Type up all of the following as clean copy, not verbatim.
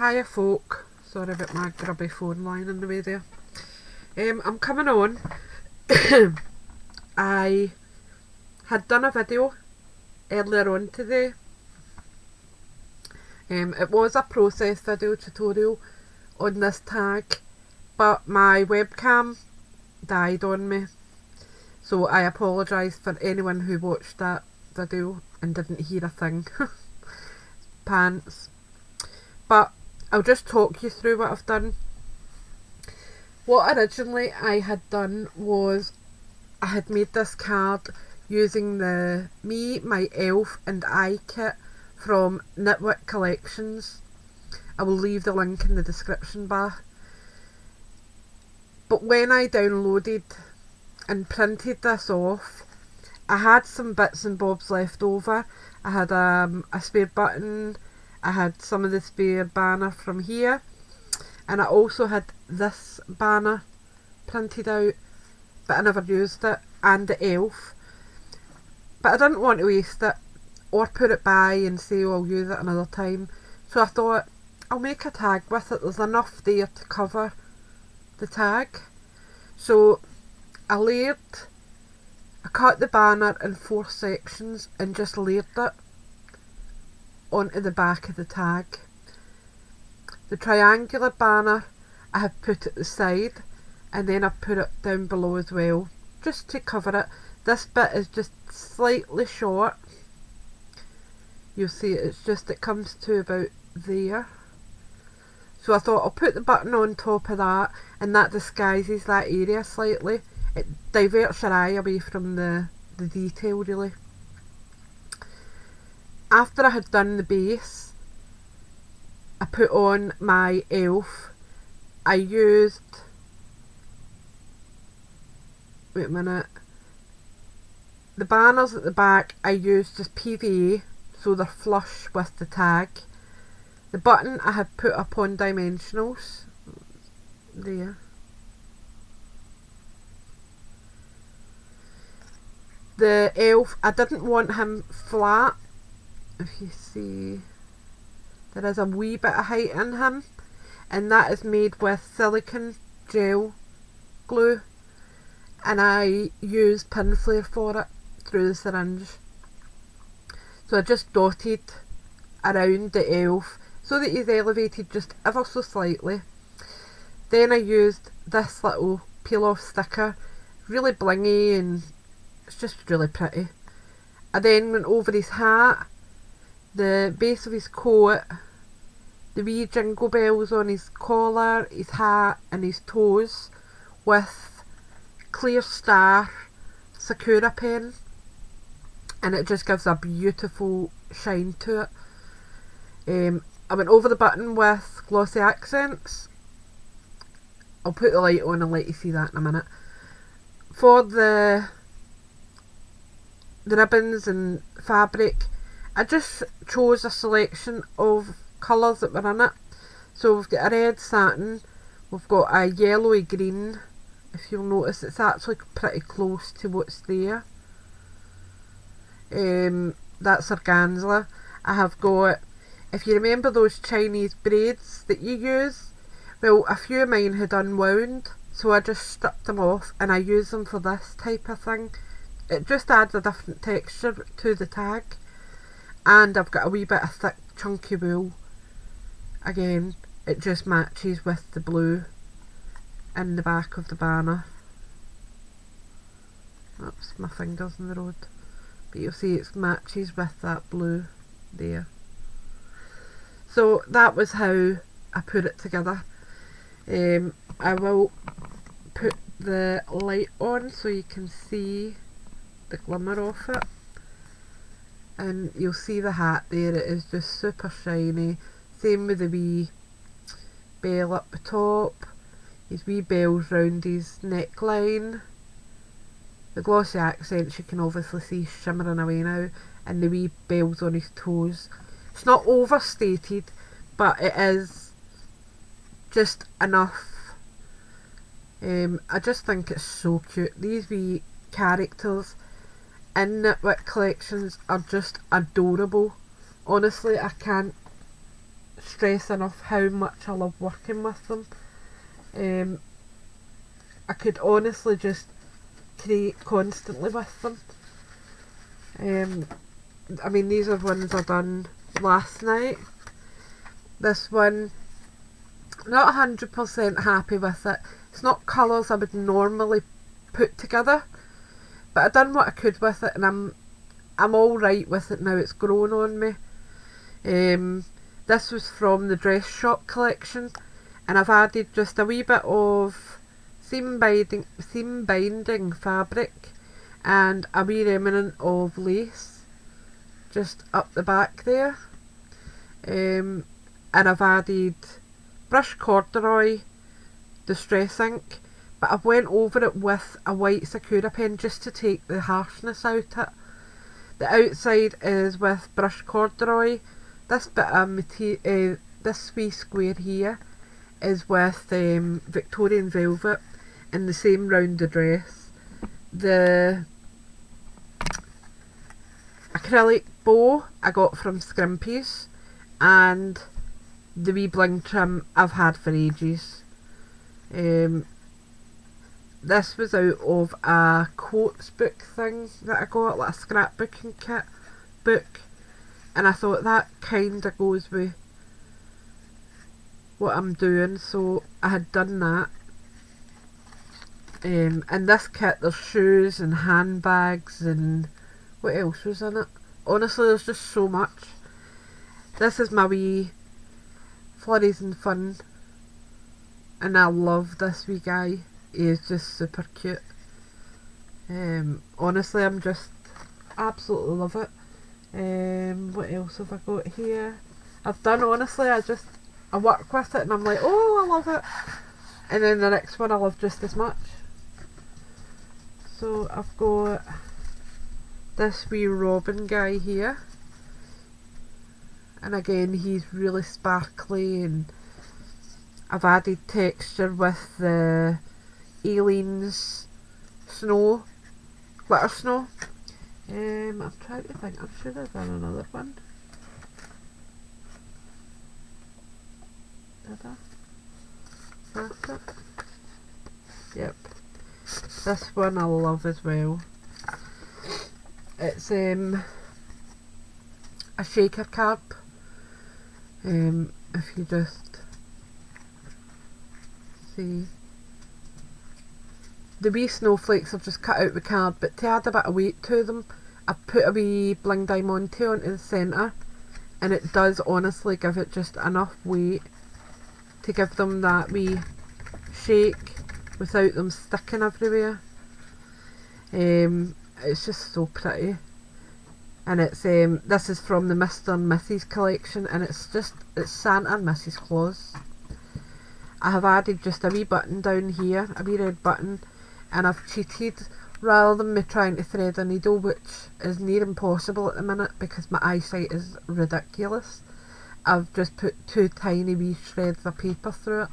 Hiya folk, sorry about my grubby phone line in the way there. I'm coming on. I had done a video earlier on today. It was a process video tutorial on this tag, but my webcam died on me, so I apologise for anyone who watched that video and didn't hear a thing. Pants. But I'll just talk you through what I've done. What originally I had done was I had made this card using the Me, My Elf and I kit from Nitwit collections. I will leave the link in the description bar. But when I downloaded and printed this off, I had some bits and bobs left over. I had a spare button, I had some of the spare banner from here, and I also had this banner printed out, but I never used it, and the elf. But I didn't want to waste it or put it by and say, oh, I'll use it another time. So I thought, I'll make a tag with it. There's enough there to cover the tag. So I cut the banner in 4 sections and just layered it onto the back of the tag. The triangular banner I have put at the side, and then I've put it down below as well, just to cover it. This bit is just slightly short. You'll see it comes to about there. So I thought I'll put the button on top of that, and that disguises that area slightly. It diverts your eye away from the detail, really. After I had done the base, I put on my elf. I used, wait a minute, the banners at the back I used just PVA, so they're flush with the tag. The button I had put up on dimensionals, there. The elf, I didn't want him flat. If you see, there is a wee bit of height in him, and that is made with silicone gel glue, and I used pin flare for it through the syringe. So I just dotted around the elf so that he's elevated just ever so slightly. Then I used this little peel off sticker, really blingy, and it's just really pretty. I then went over his hat, the base of his coat, the wee jingle bells on his collar, his hat and his toes with clear star Sakura pen, and it just gives a beautiful shine to it. I went over the button with glossy accents. I'll put the light on and let you see that in a minute. For the ribbons and fabric, I just chose a selection of colours that were in it. So we've got a red satin, we've got a yellowy green. If you'll notice, it's actually pretty close to what's there. That's organza. I have got, if you remember those Chinese braids that you use, well, a few of mine had unwound, so I just stripped them off and I use them for this type of thing. It just adds a different texture to the tag. And I've got a wee bit of thick chunky wool. Again, it just matches with the blue in the back of the banner. Oops, my finger's in the road. But you'll see it matches with that blue there. So that was how I put it together. I will put the light on so you can see the glimmer of it. And you'll see the hat there, it is just super shiny. Same with the wee bell up the top, his wee bells round his neckline. The glossy accents you can obviously see shimmering away now, and the wee bells on his toes. It's not overstated, but it is just enough. I just think it's so cute. These wee characters in Nitwit collections are just adorable. Honestly, I can't stress enough how much I love working with them. I could honestly just create constantly with them. I mean, these are ones I done last night. This one, not 100% happy with it. It's not colours I would normally put together, but I done what I could with it, and I'm all right with it now. It's grown on me. This was from the Dress Shop collection, and I've added just a wee bit of seam binding fabric and a wee remnant of lace just up the back there. And I've added brush corduroy distress ink, but I've went over it with a white Sakura pen just to take the harshness out it. The outside is with brush corduroy. This bit of this wee square here is with Victorian velvet in the same round the dress. The acrylic bow I got from Scrimpies, and the wee bling trim I've had for ages. This was out of a quotes book thing that I got, like a scrapbooking kit book, and I thought that kinda goes with what I'm doing, so I had done that. In this kit there's shoes and handbags and what else was in it? Honestly, there's just so much. This is my wee Flurries and Fun, and I love this wee guy. He is just super cute. Honestly, I'm just absolutely love it. What else have I got here? I've done, honestly, I work with it and I'm like, oh, I love it. And then the next one I love just as much. So I've got this wee Robin guy here. And again, he's really sparkly, and I've added texture with the Aleen's snow, glitter snow. I'm trying to think, I'm sure I've done another one. Did I? That's it. Yep. This one I love as well. It's a shaker card. If you just see, the wee snowflakes I've just cut out the card, but to add a bit of weight to them, I've put a wee bling diamante onto the centre, and it does honestly give it just enough weight to give them that wee shake without them sticking everywhere. It's just so pretty. And it's this is from the Mr. and Mrs. collection, and it's Santa and Mrs. Claus. I have added just a wee button down here, a wee red button, and I've cheated. Rather than me trying to thread a needle, which is near impossible at the minute because my eyesight is ridiculous, I've just put two tiny wee shreds of paper through it.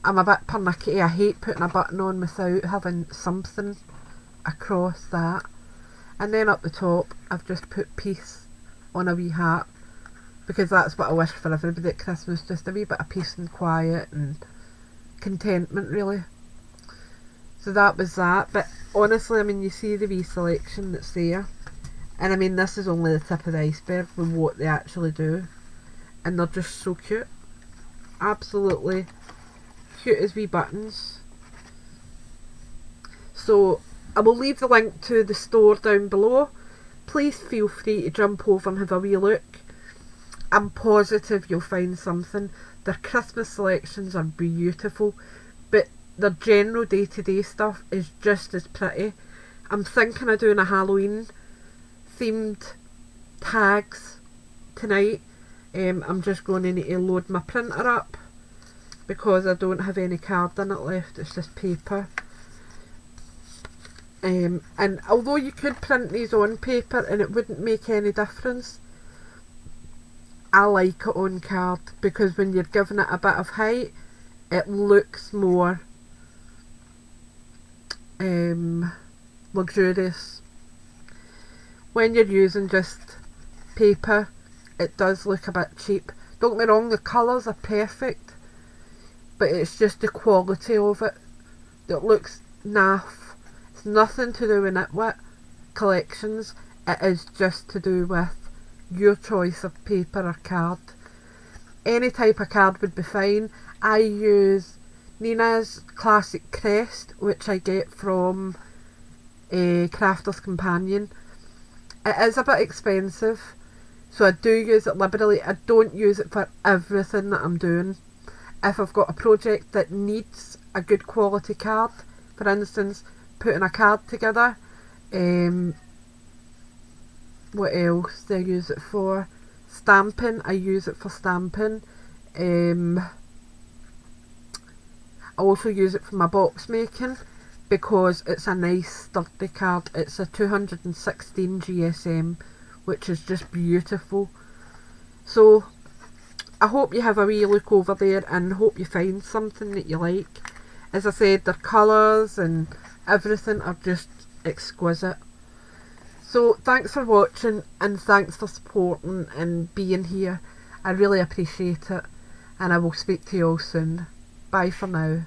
I'm a bit pernickety. I hate putting a button on without having something across that. And then up the top I've just put peace on a wee hat, because that's what I wish for everybody at Christmas, just a wee bit of peace and quiet and contentment, really. So that was that. But honestly, I mean, you see the wee selection that's there, and I mean, this is only the tip of the iceberg with what they actually do, and they're just so cute. Absolutely cute as wee buttons. So I will leave the link to the store down below. Please feel free to jump over and have a wee look. I'm positive you'll find something. Their Christmas selections are beautiful, but their general day-to-day stuff is just as pretty. I'm thinking of doing a Halloween themed tags tonight. I'm just going to need to load my printer up because I don't have any card in it left. It's just paper. And although you could print these on paper and it wouldn't make any difference, I like it on card because when you're giving it a bit of height, it looks more luxurious. When you're using just paper, it does look a bit cheap. Don't get me wrong, the colours are perfect, but it's just the quality of it that looks naff. It's nothing to do with Nitwit collections, it is just to do with your choice of paper or card. Any type of card would be fine. I use Nina's Classic Crest, which I get from a Crafter's Companion. It is a bit expensive, so I do use it liberally. I don't use it for everything that I'm doing. If I've got a project that needs a good quality card, for instance, putting a card together, what else do I use it for? Stamping, I use it for stamping. I also use it for my box making because it's a nice sturdy card. It's a 216 GSM, which is just beautiful. So I hope you have a wee look over there and hope you find something that you like. As I said, their colours and everything are just exquisite. So thanks for watching and thanks for supporting and being here. I really appreciate it, and I will speak to you all soon. Bye for now.